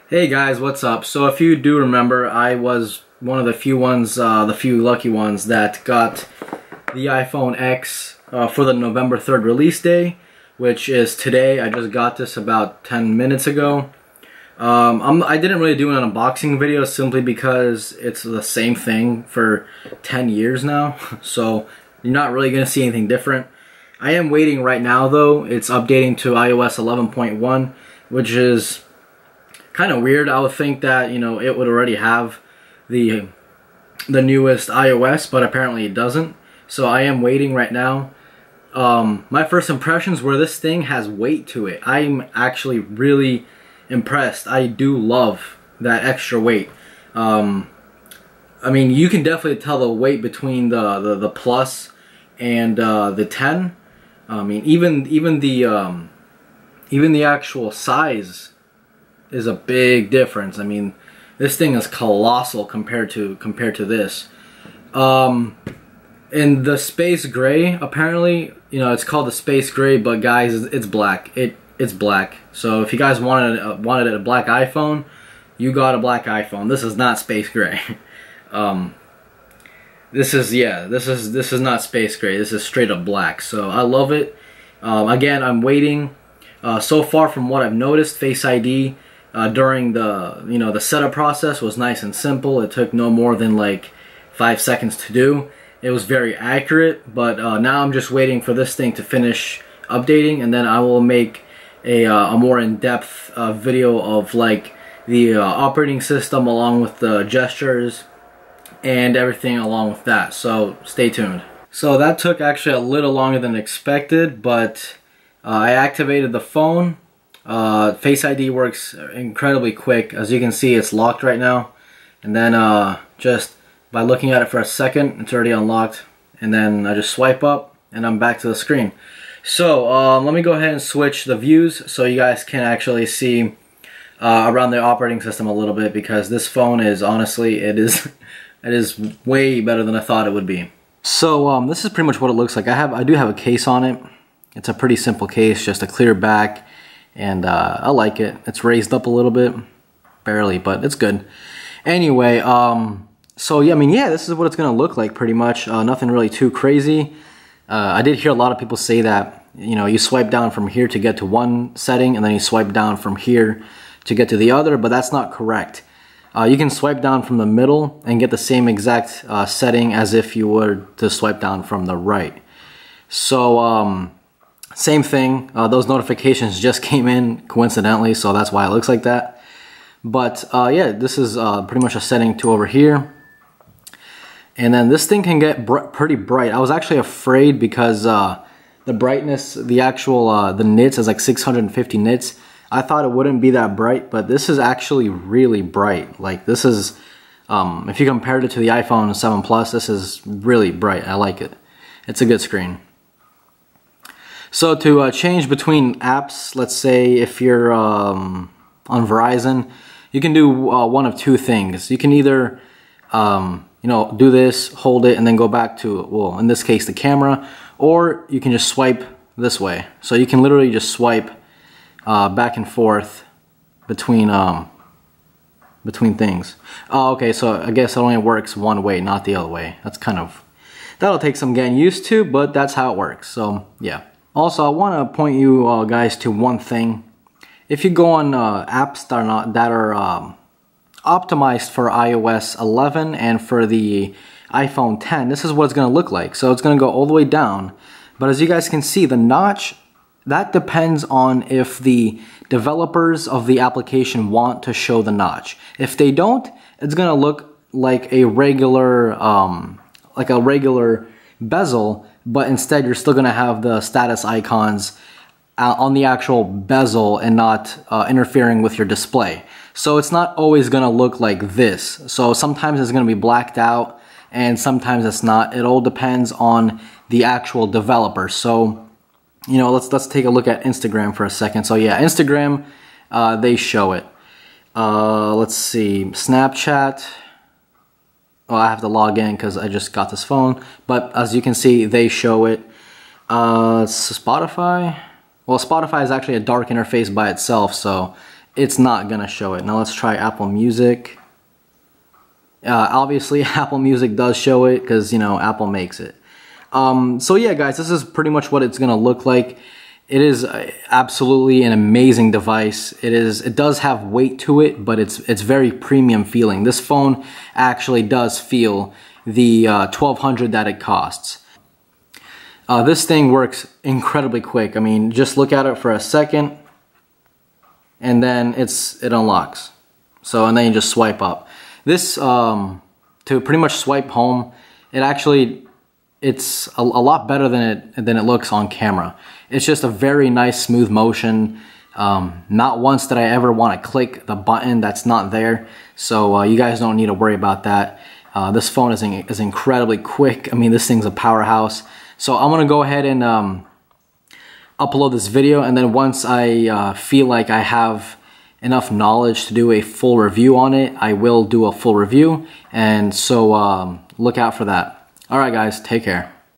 Hey guys, what's up? So if you do remember, I was one of the few ones, the few lucky ones that got the iPhone X for the November 3rd release day, which is today. I just got this about 10 minutes ago. I didn't really do an unboxing video simply because it's the same thing for 10 years now, so you're not really going to see anything different. I am waiting right now though. It's updating to iOS 11.1, which is kind of weird. I would think that, you know, it would already have the newest iOS, but apparently it doesn't. So I am waiting right now. My first impressions were this thing has weight to it. I'm actually really impressed. I do love that extra weight. I mean, you can definitely tell the weight between the Plus and the 10. I mean, even the actual size is a big difference. I mean, this thing is colossal compared to this. In the space gray, apparently, you know, it's called the space gray, but guys, it's black. It's black. So if you guys wanted a black iPhone, you got a black iPhone. This is not space gray. This is not space gray. This is straight up black. So I love it. Again, I'm waiting. So far, from what I've noticed, Face ID during the setup process was nice and simple. It took no more than like 5 seconds to do. It was very accurate. But now I'm just waiting for this thing to finish updating, and then I will make a more in-depth video of like the operating system along with the gestures and everything along with that. So stay tuned. So that took actually a little longer than expected, but I activated the phone. Face ID works incredibly quick. As you can see, it's locked right now, and then just by looking at it for a second, it's already unlocked, and then I just swipe up and I'm back to the screen. So let me go ahead and switch the views so you guys can actually see around the operating system a little bit, because this phone is honestly, it is way better than I thought it would be. So this is pretty much what it looks like. I do have a case on it. It's a pretty simple case, just a clear back, and I like it. It's raised up a little bit, barely, but it's good. Anyway, so yeah, I mean, yeah, this is what it's gonna look like pretty much. Nothing really too crazy. I did hear a lot of people say that, you know, you swipe down from here to get to one setting, and then you swipe down from here to get to the other, but that's not correct. You can swipe down from the middle and get the same exact setting as if you were to swipe down from the right. So same thing, those notifications just came in coincidentally, so that's why it looks like that. But yeah, this is pretty much a setting to over here. And then this thing can get pretty bright. I was actually afraid because the brightness, the actual the nits is like 650 nits. I thought it wouldn't be that bright, but this is actually really bright. Like, this is, if you compared it to the iPhone 7 Plus, this is really bright. I like it. It's a good screen. So to change between apps, let's say if you're on Verizon, you can do one of two things. You can either, you know, do this, hold it, and then go back to, well, in this case, the camera, or you can just swipe this way. So you can literally just swipe back and forth between things. Oh, okay, so I guess it only works one way, not the other way. That's kind of, that'll take some getting used to, but that's how it works. So yeah. Also, I want to point you guys to one thing. If you go on apps that are optimized for iOS 11 and for the iPhone 10, this is what it's going to look like. So it's going to go all the way down, but as you guys can see, the notch, that depends on if the developers of the application want to show the notch. If they don't, it's going to look like a regular bezel, but instead you're still going to have the status icons on the actual bezel and not interfering with your display. So it's not always going to look like this. So sometimes it's going to be blacked out and sometimes it's not. It all depends on the actual developer. So, you know, let's take a look at Instagram for a second. So yeah, Instagram, they show it. Let's see, Snapchat. Oh, I have to log in because I just got this phone. But as you can see, they show it. Spotify. Well, Spotify is actually a dark interface by itself, so it's not gonna show it. Now let's try Apple Music. Obviously Apple Music does show it because, you know, Apple makes it. So yeah, guys, this is pretty much what it's gonna look like. It is absolutely an amazing device. It does have weight to it, but it's very premium feeling. This phone actually does feel the $1,200 that it costs. This thing works incredibly quick. I mean, just look at it for a second, and then it unlocks. So, and then you just swipe up. This to pretty much swipe home. It's a lot better than it looks on camera. It's just a very nice smooth motion. Not once did I ever want to click the button that's not there. So you guys don't need to worry about that. This phone is incredibly quick. I mean, this thing's a powerhouse. So I'm gonna go ahead and upload this video, and then once I feel like I have enough knowledge to do a full review on it, I will do a full review. And so look out for that. All right, guys, take care.